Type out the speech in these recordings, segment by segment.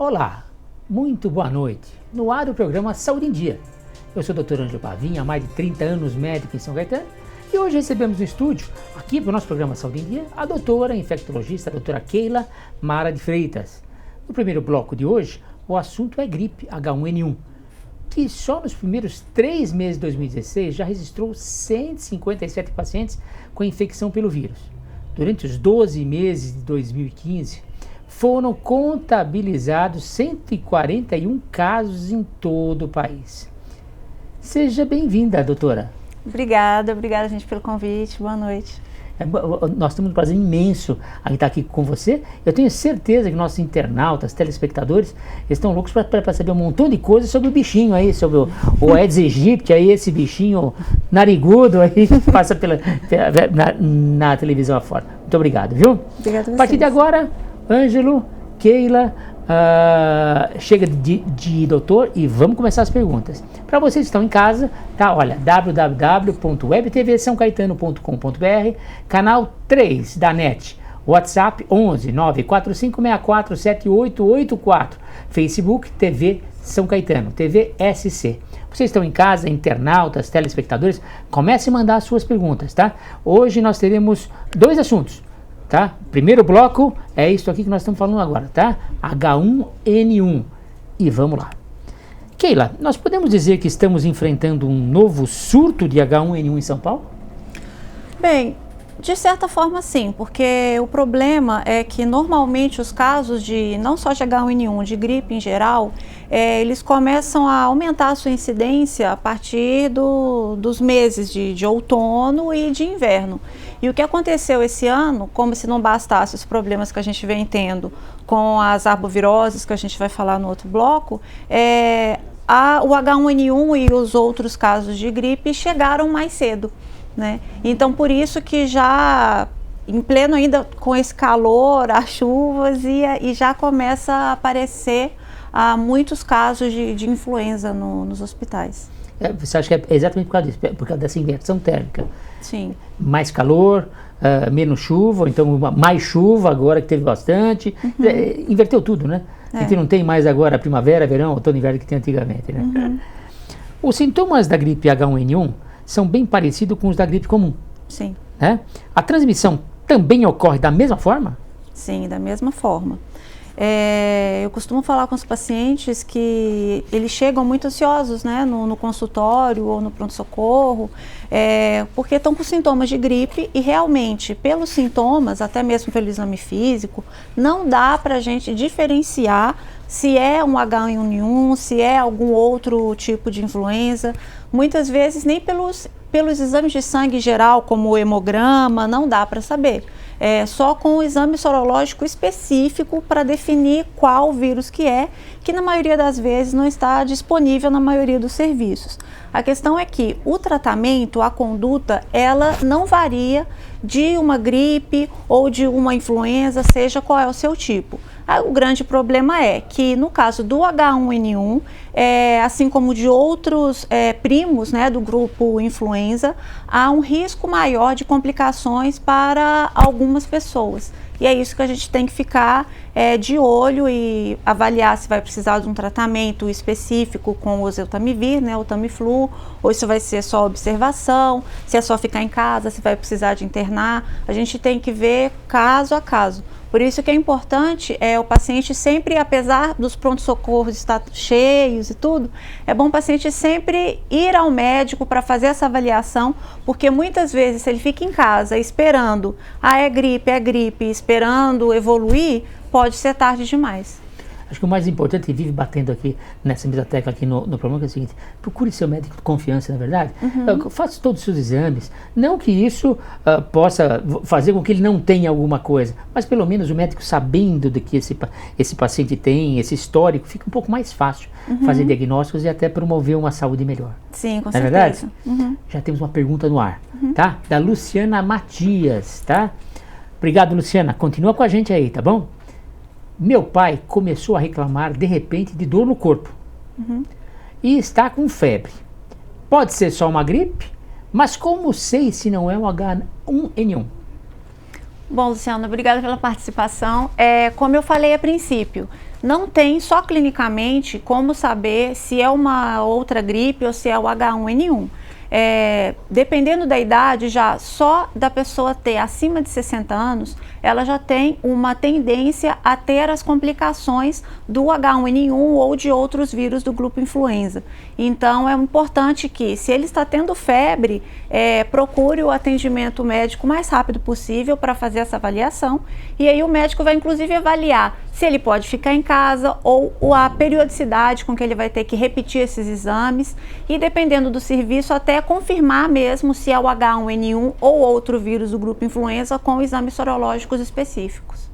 Olá, muito boa noite. No ar o programa Saúde em Dia. Eu sou o Dr. Ângelo Pavinha, há mais de 30 anos médico em São Caetano, e hoje recebemos no estúdio, aqui para o nosso programa Saúde em Dia, a doutora infectologista, a doutora Keila Mara de Freitas. No primeiro bloco de hoje, o assunto é gripe H1N1, que só nos primeiros 3 meses de 2016 já registrou 157 pacientes com infecção pelo vírus. Durante os 12 meses de 2015, foram contabilizados 141 casos em todo o país. Seja bem-vinda, doutora. Obrigada, gente, pelo convite. Boa noite. Nós temos um prazer imenso em estar aqui com você. Eu tenho certeza que nossos internautas, telespectadores, estão loucos para saber um montão de coisas sobre o bichinho aí, sobre o Aedes aegypti, aí, esse bichinho narigudo aí que passa na televisão afora. Muito obrigado, viu? Obrigada a vocês. A partir de agora, Ângelo, Keila, chega de doutor e vamos começar as perguntas. Para vocês que estão em casa, tá? Olha, www.webtvsãocaetano.com.br, canal 3 da NET, WhatsApp 11 94564 7884, Facebook TV São Caetano, TV SC. Vocês estão em casa, internautas, telespectadores, comecem a mandar as suas perguntas, tá? Hoje nós teremos 2 assuntos. Tá? Primeiro bloco é isso aqui que nós estamos falando agora, tá? H1N1. E vamos lá. Keila, nós podemos dizer que estamos enfrentando um novo surto de H1N1 em São Paulo? Bem, de certa forma sim, porque o problema é que normalmente os casos de, não só de H1N1, de gripe em geral, eles começam a aumentar a sua incidência a partir dos meses de outono e de inverno. E o que aconteceu esse ano, como se não bastasse os problemas que a gente vem tendo com as arboviroses, que a gente vai falar no outro bloco, o H1N1 e os outros casos de gripe chegaram mais cedo, né? Então, por isso que já, em pleno ainda com esse calor, as chuvas, e já começa a aparecer muitos casos de influenza nos hospitais. Você acha que é exatamente por causa disso, por causa dessa inversão térmica? Sim. Mais calor, menos chuva, então mais chuva agora que teve bastante. Inverteu tudo, né? A gente não tem mais agora primavera, verão, outono e inverno que tinha antigamente, né? Os sintomas da gripe H1N1 são bem parecidos com os da gripe comum. Sim. Né? A transmissão também ocorre da mesma forma? Sim, da mesma forma. Eu costumo falar com os pacientes que eles chegam muito ansiosos, né, no consultório ou no pronto-socorro, porque estão com sintomas de gripe e realmente, pelos sintomas, até mesmo pelo exame físico, não dá para a gente diferenciar se é um H1N1, se é algum outro tipo de influenza. Muitas vezes nem pelos exames de sangue geral, como o hemograma, não dá para saber. Só com o exame sorológico específico para definir qual vírus que na maioria das vezes não está disponível na maioria dos serviços. A questão é que o tratamento, a conduta, ela não varia de uma gripe ou de uma influenza, seja qual é o seu tipo. O grande problema é que no caso do H1N1, assim como de outros primos, né, do grupo influenza, há um risco maior de complicações para algumas pessoas. E é isso que a gente tem que ficar de olho e avaliar se vai precisar de um tratamento específico com o oseltamivir, né, o Tamiflu, ou se vai ser só observação, se é só ficar em casa, se vai precisar de internar. A gente tem que ver caso a caso. Por isso que é importante o paciente sempre, apesar dos pronto-socorros estar cheios e tudo, é bom o paciente sempre ir ao médico para fazer essa avaliação, porque muitas vezes se ele fica em casa esperando, é gripe, esperando evoluir, pode ser tarde demais. Acho que o mais importante, e vive batendo aqui nessa mesma tecla aqui no programa, que é o seguinte: procure seu médico de confiança, na verdade. Faça todos os seus exames. Não que isso possa fazer com que ele não tenha alguma coisa, mas pelo menos o médico sabendo de que esse paciente tem, esse histórico, fica um pouco mais fácil fazer diagnósticos e até promover uma saúde melhor. Sim, com certeza. Verdade? Já temos uma pergunta no ar, tá? Da Luciana Matias, tá? Obrigado, Luciana. Continua com a gente aí, tá bom? Meu pai começou a reclamar de repente de dor no corpo e está com febre. Pode ser só uma gripe, mas como sei se não é um H1N1? Bom, Luciana, obrigada pela participação. Como eu falei a princípio, não tem só clinicamente como saber se é uma outra gripe ou se é o H1N1. Dependendo da idade, já só da pessoa ter acima de 60 anos, ela já tem uma tendência a ter as complicações do H1N1 ou de outros vírus do grupo influenza. Então é importante que, se ele está tendo febre, procure o atendimento médico o mais rápido possível para fazer essa avaliação, e aí o médico vai inclusive avaliar se ele pode ficar em casa ou a periodicidade com que ele vai ter que repetir esses exames, e dependendo do serviço até confirmar mesmo se é o H1N1 ou outro vírus do grupo influenza com exames sorológicos específicos.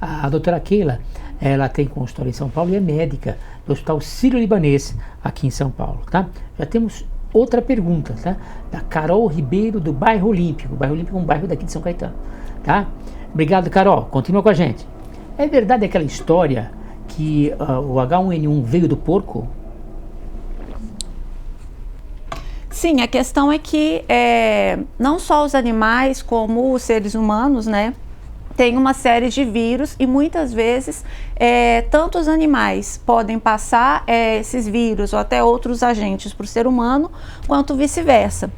A doutora Keila, ela tem consultório em São Paulo e é médica do Hospital Sírio-Libanês aqui em São Paulo, tá? Já temos outra pergunta, tá? Da Carol Ribeiro, do Bairro Olímpico. O Bairro Olímpico é um bairro daqui de São Caetano, tá? Obrigado, Carol. Continua com a gente. É verdade aquela história que o H1N1 veio do porco? Sim, a questão é que não só os animais, como os seres humanos, né, tem uma série de vírus, e muitas vezes tanto os animais podem passar esses vírus ou até outros agentes para o ser humano, quanto vice-versa.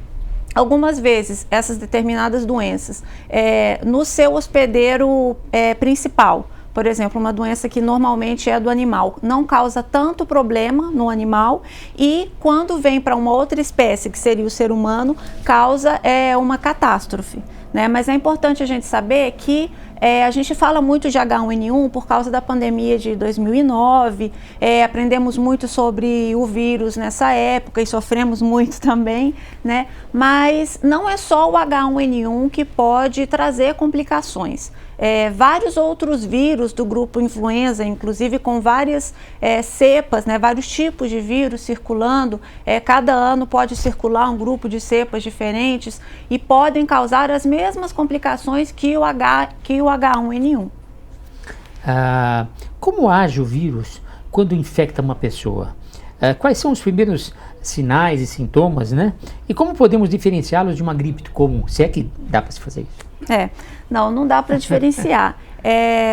Algumas vezes essas determinadas doenças no seu hospedeiro principal, por exemplo, uma doença que normalmente é do animal, não causa tanto problema no animal, e quando vem para uma outra espécie, que seria o ser humano, causa uma catástrofe, né? Mas é importante a gente saber que a gente fala muito de H1N1 por causa da pandemia de 2009, aprendemos muito sobre o vírus nessa época e sofremos muito também, né? Mas não é só o H1N1 que pode trazer complicações. Vários outros vírus do grupo influenza, inclusive com várias cepas, né, vários tipos de vírus circulando, cada ano pode circular um grupo de cepas diferentes e podem causar as mesmas complicações que o H1N1. Como age o vírus quando infecta uma pessoa? Quais são os primeiros sinais e sintomas, né? E como podemos diferenciá-los de uma gripe comum, se é que dá para se fazer isso? Não dá para diferenciar.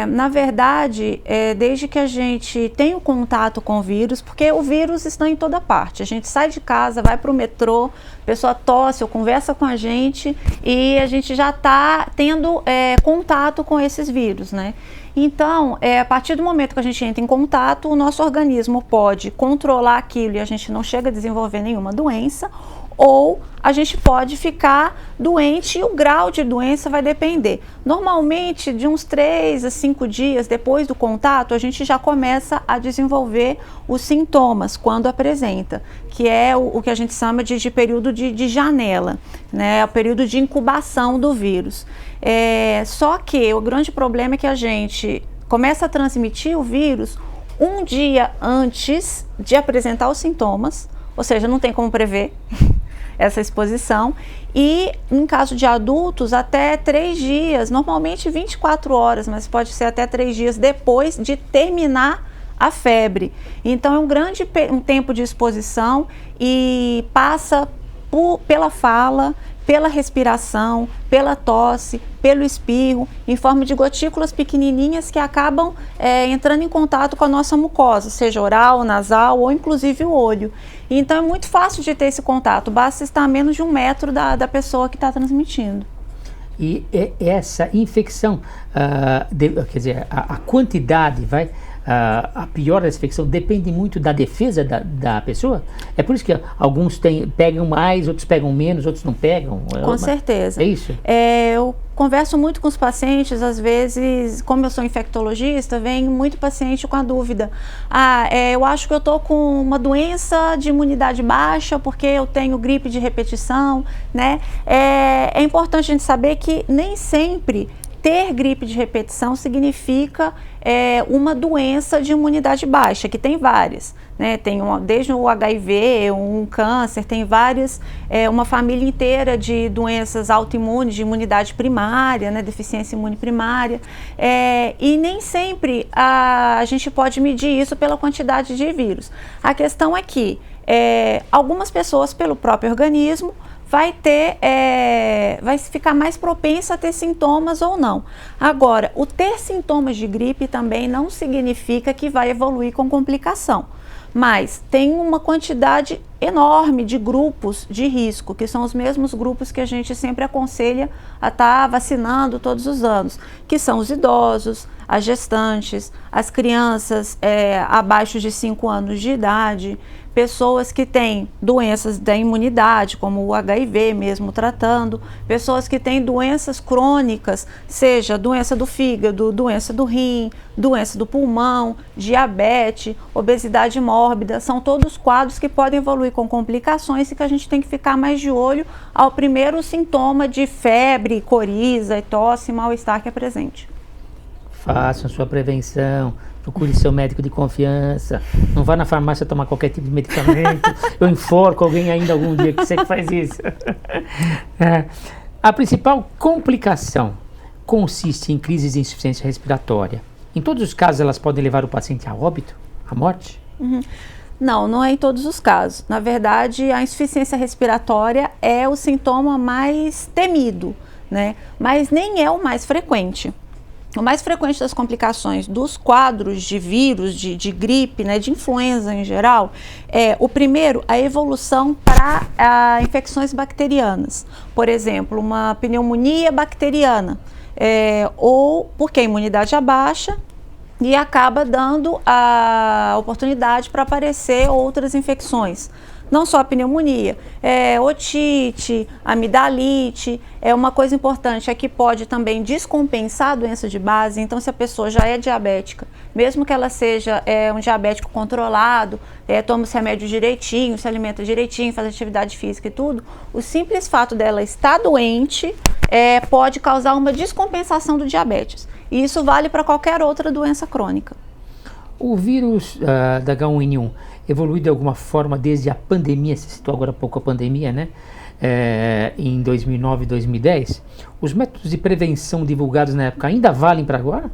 Na verdade, desde que a gente tem o contato com o vírus, porque o vírus está em toda parte. A gente sai de casa, vai para o metrô, a pessoa tosse ou conversa com a gente e a gente já está tendo contato com esses vírus, né? Então, a partir do momento que a gente entra em contato, o nosso organismo pode controlar aquilo e a gente não chega a desenvolver nenhuma doença, ou a gente pode ficar doente e o grau de doença vai depender. Normalmente, de uns 3 a 5 dias depois do contato, a gente já começa a desenvolver os sintomas quando apresenta, que é o que a gente chama de período de janela, né? O período de incubação do vírus. Só que o grande problema é que a gente começa a transmitir o vírus um dia antes de apresentar os sintomas, ou seja, não tem como prever essa exposição, e em caso de adultos até 3 dias, normalmente 24 horas, mas pode ser até 3 dias depois de terminar a febre. Então é um tempo de exposição e passa pela fala, pela respiração, pela tosse, pelo espirro, em forma de gotículas pequenininhas que acabam entrando em contato com a nossa mucosa, seja oral, nasal ou inclusive o olho. Então é muito fácil de ter esse contato, basta estar a menos de 1 metro da pessoa que está transmitindo. E essa infecção, quer dizer, a quantidade a pior dessa infecção depende muito da defesa da pessoa? É por isso que alguns pegam mais, outros pegam menos, outros não pegam? Com certeza. É isso? Eu converso muito com os pacientes, às vezes, como eu sou infectologista, vem muito paciente com a dúvida. Eu acho que eu estou com uma doença de imunidade baixa porque eu tenho gripe de repetição, né? É importante a gente saber que nem sempre ter gripe de repetição significa uma doença de imunidade baixa, que tem várias, né? Tem desde o HIV, um câncer, tem várias, uma família inteira de doenças autoimunes de imunidade primária, né? Deficiência imune primária, e nem sempre a gente pode medir isso pela quantidade de vírus. A questão é que algumas pessoas, pelo próprio organismo, vai ficar mais propensa a ter sintomas ou não. Agora, o ter sintomas de gripe também não significa que vai evoluir com complicação, mas tem uma quantidade enorme de grupos de risco, que são os mesmos grupos que a gente sempre aconselha a estar vacinando todos os anos, que são os idosos, as gestantes, as crianças abaixo de 5 anos de idade, pessoas que têm doenças da imunidade, como o HIV mesmo tratando, pessoas que têm doenças crônicas, seja doença do fígado, doença do rim, doença do pulmão, diabetes, obesidade mórbida, são todos quadros que podem evoluir com complicações e que a gente tem que ficar mais de olho ao primeiro sintoma de febre, coriza, tosse, mal-estar que é presente. Façam sua prevenção, procure seu médico de confiança, não vá na farmácia tomar qualquer tipo de medicamento. Eu enforco alguém ainda algum dia que você faz isso. A principal complicação consiste em crises de insuficiência respiratória. Em todos os casos, elas podem levar o paciente a óbito, à morte? Não, não é em todos os casos. Na verdade, a insuficiência respiratória é o sintoma mais temido, né? Mas nem é o mais frequente. O mais frequente das complicações dos quadros de vírus, de gripe, né, de influenza em geral, o primeiro, a evolução para infecções bacterianas. Por exemplo, uma pneumonia bacteriana, ou porque a imunidade abaixa e acaba dando a oportunidade para aparecer outras infecções. Não só a pneumonia, otite, amidalite. Uma coisa importante é que pode também descompensar a doença de base. Então, se a pessoa já é diabética, mesmo que ela seja um diabético controlado, toma os remédios direitinho, se alimenta direitinho, faz atividade física e tudo, o simples fato dela estar doente pode causar uma descompensação do diabetes. E isso vale para qualquer outra doença crônica. O vírus da H1N1 evoluiu de alguma forma desde a pandemia, você citou agora há pouco a pandemia, né? Em 2009 e 2010. Os métodos de prevenção divulgados na época ainda valem para agora?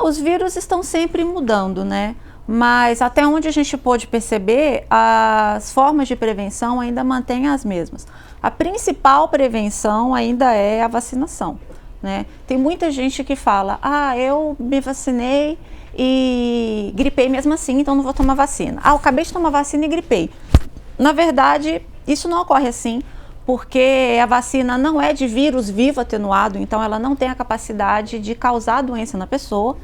Os vírus estão sempre mudando, né? Mas até onde a gente pôde perceber, as formas de prevenção ainda mantêm as mesmas. A principal prevenção ainda é a vacinação, né? Tem muita gente que fala, eu me vacinei e gripei mesmo assim, então não vou tomar vacina. Eu acabei de tomar vacina e gripei. Na verdade, isso não ocorre assim, porque a vacina não é de vírus vivo atenuado, então ela não tem a capacidade de causar doença na pessoa,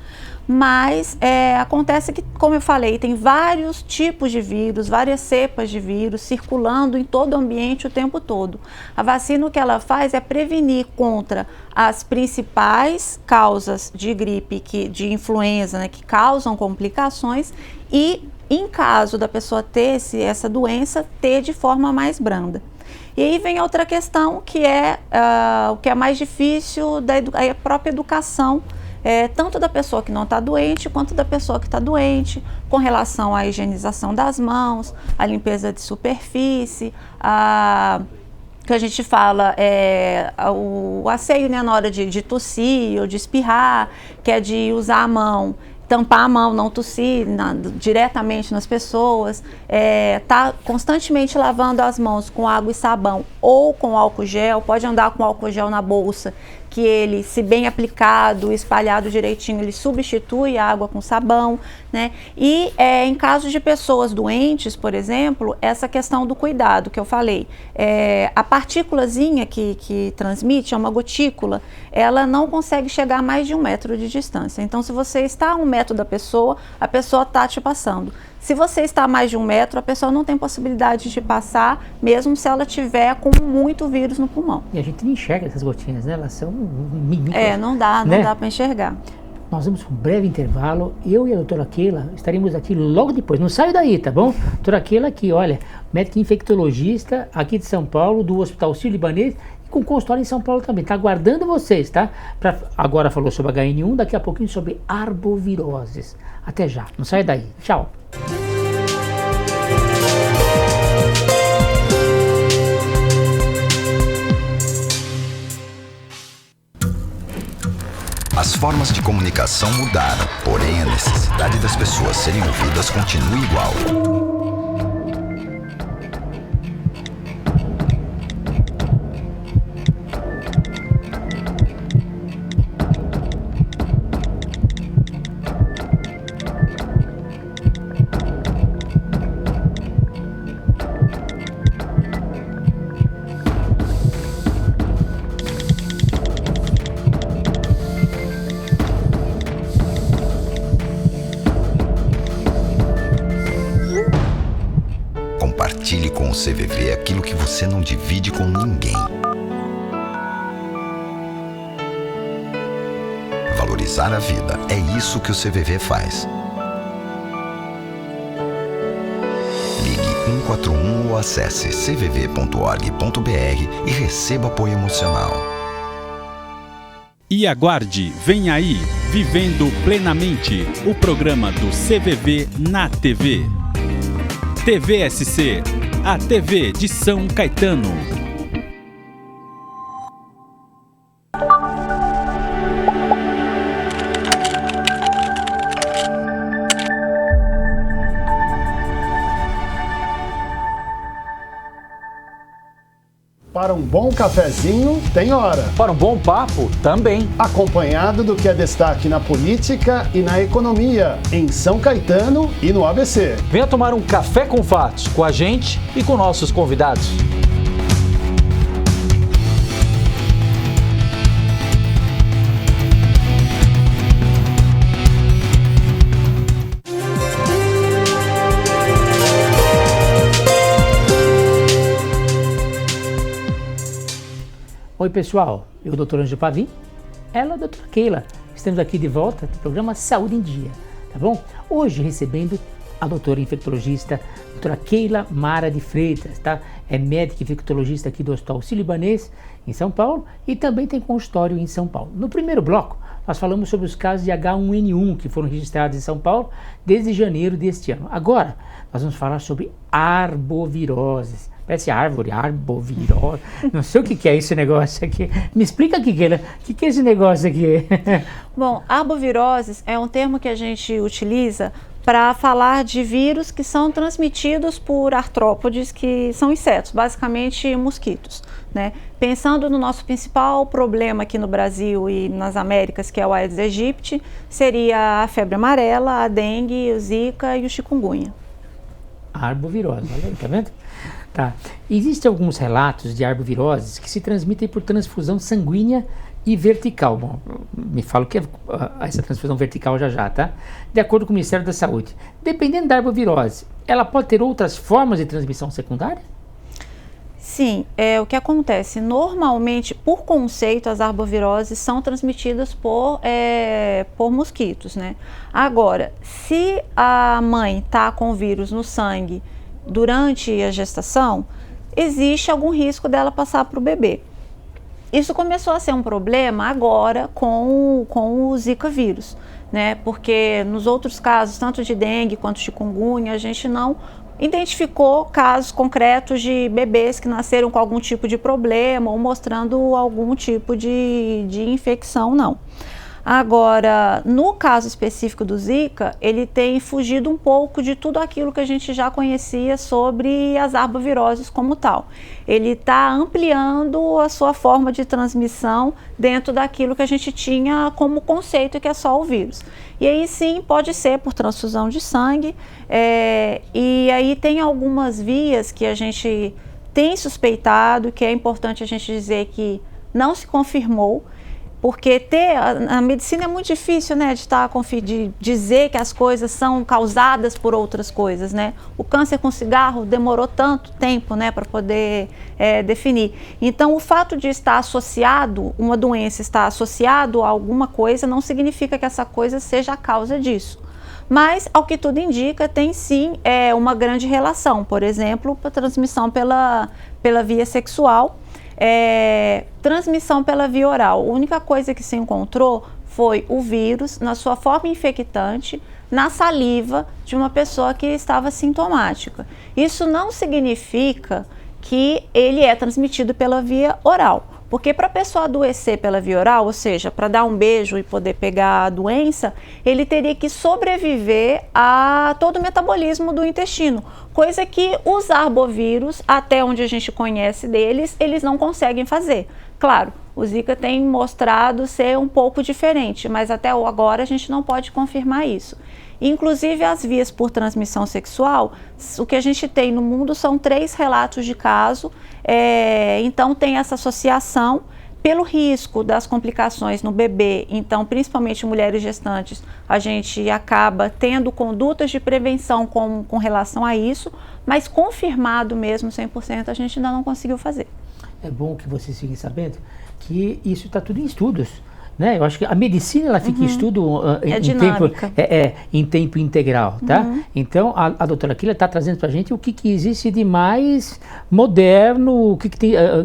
mas acontece que, como eu falei, tem vários tipos de vírus, várias cepas de vírus circulando em todo o ambiente o tempo todo. A vacina, o que ela faz é prevenir contra as principais causas de gripe, de influenza, né, que causam complicações, e em caso da pessoa ter essa doença, ter de forma mais branda. E aí vem outra questão que o que é mais difícil, a própria educação, tanto da pessoa que não está doente, quanto da pessoa que está doente, com relação à higienização das mãos, à limpeza de superfície, que a gente fala, o asseio, né, na hora de tossir ou de espirrar, que é de usar a mão, tampar a mão, não tossir diretamente nas pessoas, tá constantemente lavando as mãos com água e sabão ou com álcool gel. Pode andar com álcool gel na bolsa, que ele, se bem aplicado, espalhado direitinho, ele substitui a água com sabão, né? E em casos de pessoas doentes, por exemplo, essa questão do cuidado que eu falei, a partículazinha que transmite, é uma gotícula, ela não consegue chegar a mais de 1 metro de distância. Então, se você está a 1 metro da pessoa, a pessoa está te passando. Se você está a mais de 1 metro, a pessoa não tem possibilidade de passar, mesmo se ela tiver com muito vírus no pulmão. E a gente não enxerga essas gotinhas, né? Elas são minúsculas. Não dá para enxergar. Nós vamos para um breve intervalo. Eu e a doutora Keila estaremos aqui logo depois. Não saia daí, tá bom? Doutora Keila aqui, olha, médica infectologista aqui de São Paulo, do Hospital Sírio-Libanês, e com consultório em São Paulo também. Está aguardando vocês, tá? Agora falou sobre H1N1, daqui a pouquinho sobre arboviroses. Até já. Não saia daí. Tchau. As formas de comunicação mudaram, porém a necessidade das pessoas serem ouvidas continua igual. Compartilhe com o CVV aquilo que você não divide com ninguém. Valorizar a vida, é isso que o CVV faz. Ligue 141 ou acesse cvv.org.br e receba apoio emocional. E aguarde, vem aí, Vivendo Plenamente, o programa do CVV na TV. TVSC, a TV de São Caetano. Para um bom cafezinho, tem hora. Para um bom papo, também. Acompanhado do que é destaque na política e na economia, em São Caetano e no ABC. Venha tomar um café com fatos com a gente e com nossos convidados. Oi pessoal, eu, Dr. Ângelo Pavim, ela, a doutora Keila. Estamos aqui de volta no programa Saúde em Dia, tá bom? Hoje recebendo a doutora infectologista, doutora Keila Mara de Freitas, tá? É médica infectologista aqui do Hospital Sírio-Libanês, em São Paulo, e também tem consultório em São Paulo. No primeiro bloco, nós falamos sobre os casos de H1N1 que foram registrados em São Paulo desde janeiro deste ano. Agora, nós vamos falar sobre arboviroses. Parece árvore, arbovirose. Não sei o que é esse negócio aqui. Me explica aqui, Keila. O que é esse negócio aqui? Bom, arboviroses é um termo que a gente utiliza para falar de vírus que são transmitidos por artrópodes, que são insetos, basicamente mosquitos, né? Pensando no nosso principal problema aqui no Brasil e nas Américas, que é o Aedes aegypti, seria a febre amarela, a dengue, o zika e o chikungunya. Arbovirose, olha aí, tá vendo? Tá. Existem alguns relatos de arboviroses que se transmitem por transfusão sanguínea e vertical. Bom, me fala o que é essa transfusão vertical já, tá? De acordo com o Ministério da Saúde. Dependendo da arbovirose, ela pode ter outras formas de transmissão secundária? Sim, o que acontece? Normalmente, por conceito, as arboviroses são transmitidas por mosquitos, né? Agora, se a mãe está com o vírus no sangue durante a gestação, existe algum risco dela passar para o bebê. Isso começou a ser um problema agora com o Zika vírus, né? Porque nos outros casos, tanto de dengue quanto de chikungunya, a gente não identificou casos concretos de bebês que nasceram com algum tipo de problema ou mostrando algum tipo de infecção, não. Agora, no caso específico do Zika, ele tem fugido um pouco de tudo aquilo que a gente já conhecia sobre as arboviroses como tal. Ele está ampliando a sua forma de transmissão dentro daquilo que a gente tinha como conceito, que é só o vírus. E aí sim, pode ser por transfusão de sangue, e aí tem algumas vias que a gente tem suspeitado, que é importante a gente dizer que não se confirmou, porque a medicina é muito difícil, né, de dizer que as coisas são causadas por outras coisas, né? O câncer com cigarro demorou tanto tempo, né, para poder definir. Então, o fato de estar associado, uma doença estar associado a alguma coisa, não significa que essa coisa seja a causa disso. Mas, ao que tudo indica, tem sim uma grande relação, por exemplo, a transmissão pela via sexual, transmissão pela via oral. A única coisa que se encontrou foi o vírus na sua forma infectante na saliva de uma pessoa que estava sintomática. Isso não significa que ele é transmitido pela via oral, porque para a pessoa adoecer pela via oral, ou seja, para dar um beijo e poder pegar a doença, ele teria que sobreviver a todo o metabolismo do intestino, coisa que os arbovírus, até onde a gente conhece deles, eles não conseguem fazer. Claro, o Zika tem mostrado ser um pouco diferente, mas até agora a gente não pode confirmar isso. Inclusive as vias por transmissão sexual, o que a gente tem no mundo são 3 relatos de caso, então tem essa associação, pelo risco das complicações no bebê, então principalmente mulheres gestantes, a gente acaba tendo condutas de prevenção com relação a isso, mas confirmado mesmo 100% a gente ainda não conseguiu fazer. É bom que vocês fiquem sabendo que isso está tudo em estudos. Né? Eu acho que a medicina ela fica em estudo em tempo integral, tá? Então a doutora Keila está trazendo para a gente o que existe de mais moderno, o que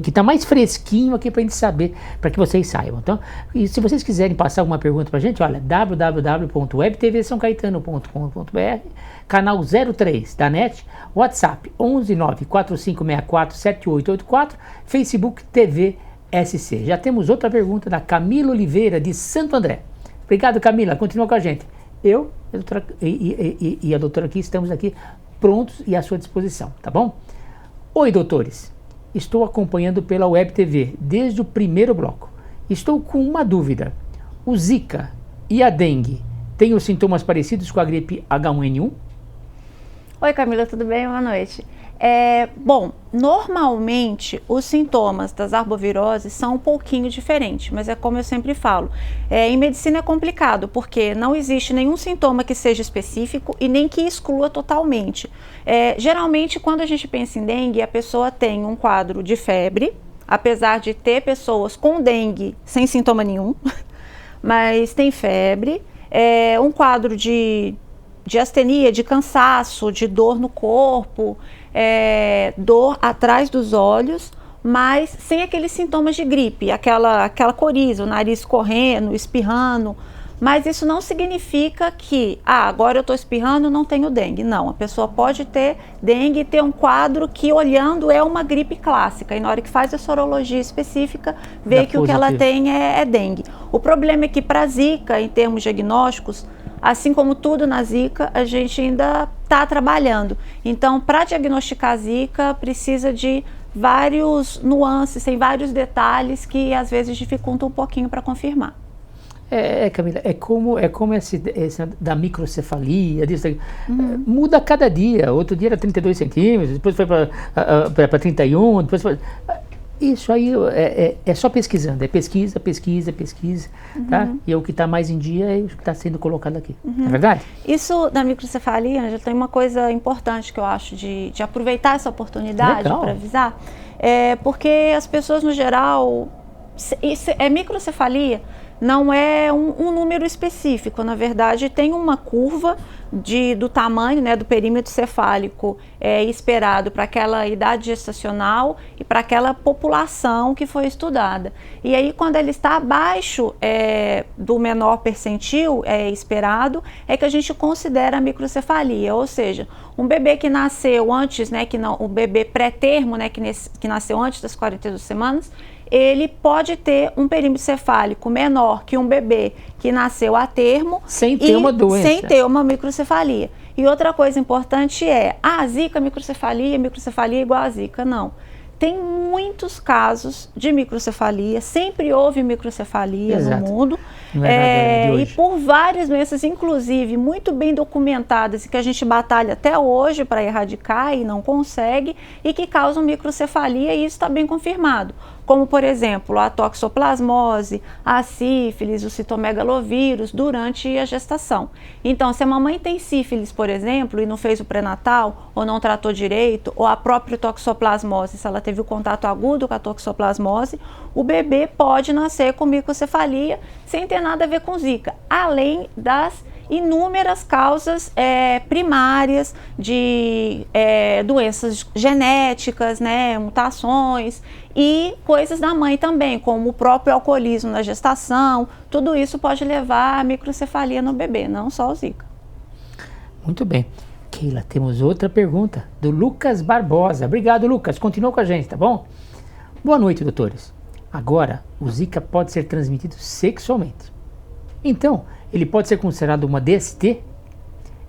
está mais fresquinho aqui para a gente saber, para que vocês saibam. Então, e se vocês quiserem passar alguma pergunta para a gente, olha, www.webtvsaocaetano.com.br, canal 03 da NET, WhatsApp 11945647884, Facebook TV SC. Já temos outra pergunta da Camila Oliveira, de Santo André. Obrigado, Camila. Continua com a gente. Eu e a doutora aqui estamos aqui prontos e à sua disposição, tá bom? Oi, doutores. Estou acompanhando pela Web TV desde o primeiro bloco. Estou com uma dúvida. O Zika e a dengue têm os sintomas parecidos com a gripe H1N1? Oi, Camila, tudo bem? Boa noite. Bom, normalmente os sintomas das arboviroses são um pouquinho diferentes, mas é como eu sempre falo, em medicina é complicado, porque não existe nenhum sintoma que seja específico e nem que exclua totalmente. Geralmente, quando a gente pensa em dengue, a pessoa tem um quadro de febre, apesar de ter pessoas com dengue sem sintoma nenhum, mas tem febre, um quadro de astenia, de cansaço, de dor no corpo, dor atrás dos olhos, mas sem aqueles sintomas de gripe, aquela coriza, o nariz correndo, espirrando, mas isso não significa que, agora eu estou espirrando, não tenho dengue. Não, a pessoa pode ter dengue e ter um quadro que, olhando, é uma gripe clássica, e na hora que faz a sorologia específica, vê que o que ela tem é dengue. O problema é que para Zika, em termos diagnósticos, assim como tudo na Zika, a gente ainda está trabalhando. Então, para diagnosticar Zika, precisa de vários nuances, tem vários detalhes que às vezes dificultam um pouquinho para confirmar. Camila, é como esse da microcefalia, muda a cada dia. Outro dia era 32 centímetros, depois foi para 31, depois foi... Isso aí é só pesquisando, é pesquisa, tá? E o que está mais em dia é o que está sendo colocado aqui, é verdade? Isso da microcefalia, já tem uma coisa importante que eu acho de aproveitar essa oportunidade para avisar, porque as pessoas no geral, microcefalia não é um número específico, na verdade tem uma curva do tamanho, né, do perímetro cefálico esperado para aquela idade gestacional e para aquela população que foi estudada. E aí quando ele está abaixo do menor percentil esperado, é que a gente considera a microcefalia, ou seja, um bebê que nasceu antes, né, o bebê pré-termo, né, que nasceu antes das 42 semanas, ele pode ter um perímetro cefálico menor que um bebê que nasceu a termo sem ter uma doença, sem ter uma microcefalia. E outra coisa importante Zika, microcefalia é igual a Zika. Não. Tem muitos casos de microcefalia, sempre houve microcefalia no mundo, e por várias doenças, inclusive muito bem documentadas e que a gente batalha até hoje para erradicar e não consegue, e que causam microcefalia, e isso está bem confirmado. Como, por exemplo, a toxoplasmose, a sífilis, o citomegalovírus durante a gestação. Então, se a mamãe tem sífilis, por exemplo, e não fez o pré-natal, ou não tratou direito, ou a própria toxoplasmose, se ela teve o contato agudo com a toxoplasmose, o bebê pode nascer com microcefalia sem ter nada a ver com Zika, além das inúmeras causas primárias de doenças genéticas, né, mutações, e coisas da mãe também, como o próprio alcoolismo na gestação. Tudo isso pode levar a microcefalia no bebê, não só o Zika. Muito bem. Keila, temos outra pergunta do Lucas Barbosa. Obrigado, Lucas. Continua com a gente, tá bom? Boa noite, doutores. Agora, o Zika pode ser transmitido sexualmente. Então, ele pode ser considerado uma DST?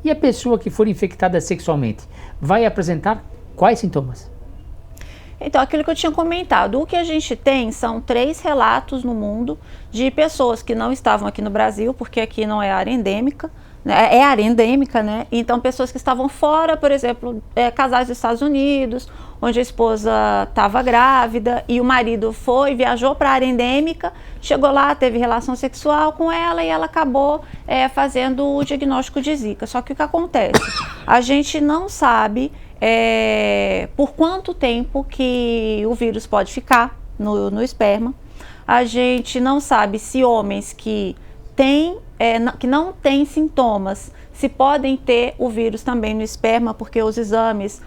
E a pessoa que for infectada sexualmente vai apresentar quais sintomas? Então, aquilo que eu tinha comentado, o que a gente tem são 3 relatos no mundo de pessoas que não estavam aqui no Brasil, porque aqui não é área endêmica, é área endêmica, né? Então, pessoas que estavam fora, por exemplo, casais dos Estados Unidos, onde a esposa estava grávida e o marido viajou para a área endêmica, chegou lá, teve relação sexual com ela e ela acabou fazendo o diagnóstico de Zika. Só que o que acontece? A gente não sabe por quanto tempo que o vírus pode ficar no esperma. A gente não sabe se homens que não têm sintomas, se podem ter o vírus também no esperma, porque os exames,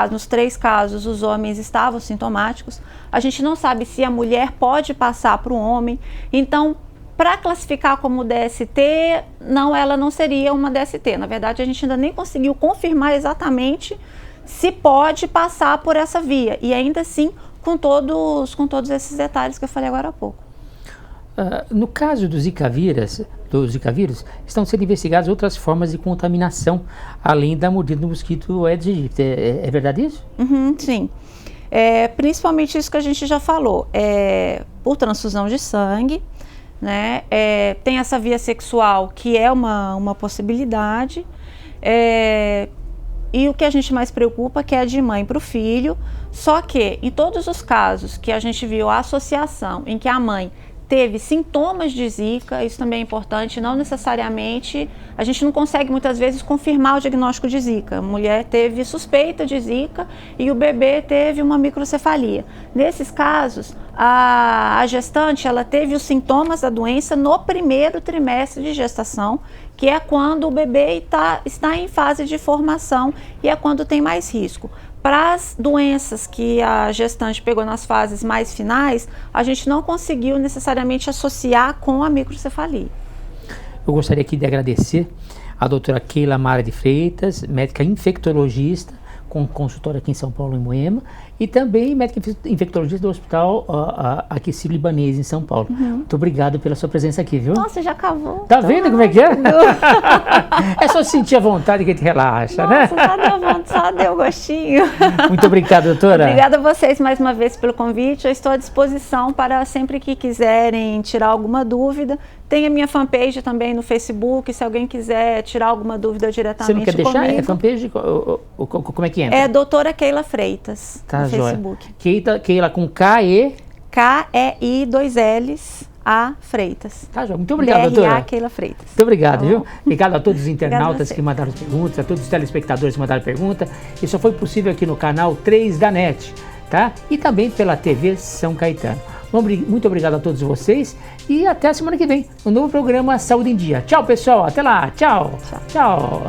nos 3 casos, os homens estavam sintomáticos. A gente não sabe se a mulher pode passar para o homem. Então, para classificar como DST, ela não seria uma DST. Na verdade, a gente ainda nem conseguiu confirmar exatamente se pode passar por essa via. E ainda assim, com todos esses detalhes que eu falei agora há pouco. No caso do Zika vírus, estão sendo investigadas outras formas de contaminação, além da mordida do mosquito Aedes aegypti. É verdade isso? Sim. Principalmente isso que a gente já falou. Por transfusão de sangue, né? Tem essa via sexual, que é uma possibilidade. E o que a gente mais preocupa que é de mãe para o filho. Só que, em todos os casos que a gente viu a associação em que a mãe teve sintomas de Zika, isso também é importante, não necessariamente, a gente não consegue muitas vezes confirmar o diagnóstico de Zika. A mulher teve suspeita de Zika e o bebê teve uma microcefalia. Nesses casos, a gestante ela teve os sintomas da doença no primeiro trimestre de gestação, que é quando o bebê está em fase de formação e é quando tem mais risco. Para as doenças que a gestante pegou nas fases mais finais, a gente não conseguiu necessariamente associar com a microcefalia. Eu gostaria aqui de agradecer a doutora Keila Mara de Freitas, médica infectologista, com consultório aqui em São Paulo, em Moema, e também médica infectologista do Hospital aqui Sírio-Libanês, em São Paulo. Muito obrigado pela sua presença aqui, viu? Nossa, já acabou. Tá vendo como é que é? É só sentir a vontade que te relaxa, né? Nossa, só deu gostinho. Muito obrigado, doutora. Obrigada a vocês mais uma vez pelo convite. Eu estou à disposição para sempre que quiserem tirar alguma dúvida. Tem a minha fanpage também no Facebook, se alguém quiser tirar alguma dúvida diretamente comigo. Você não quer deixar? É fanpage? Como é que entra? É doutora Keila Freitas, no Facebook. Keila com K-E... K-E-I, 2 L's, A Freitas. Tá, João. Muito obrigado, doutora. Keila Freitas. Muito obrigado, viu? Obrigado a todos os internautas que mandaram perguntas, a todos os telespectadores que mandaram pergunta. Isso só foi possível aqui no canal 3 da NET, tá? E também pela TV São Caetano. Muito obrigado a todos vocês e até a semana que vem, no novo programa Saúde em Dia. Tchau, pessoal. Até lá. Tchau. Tchau.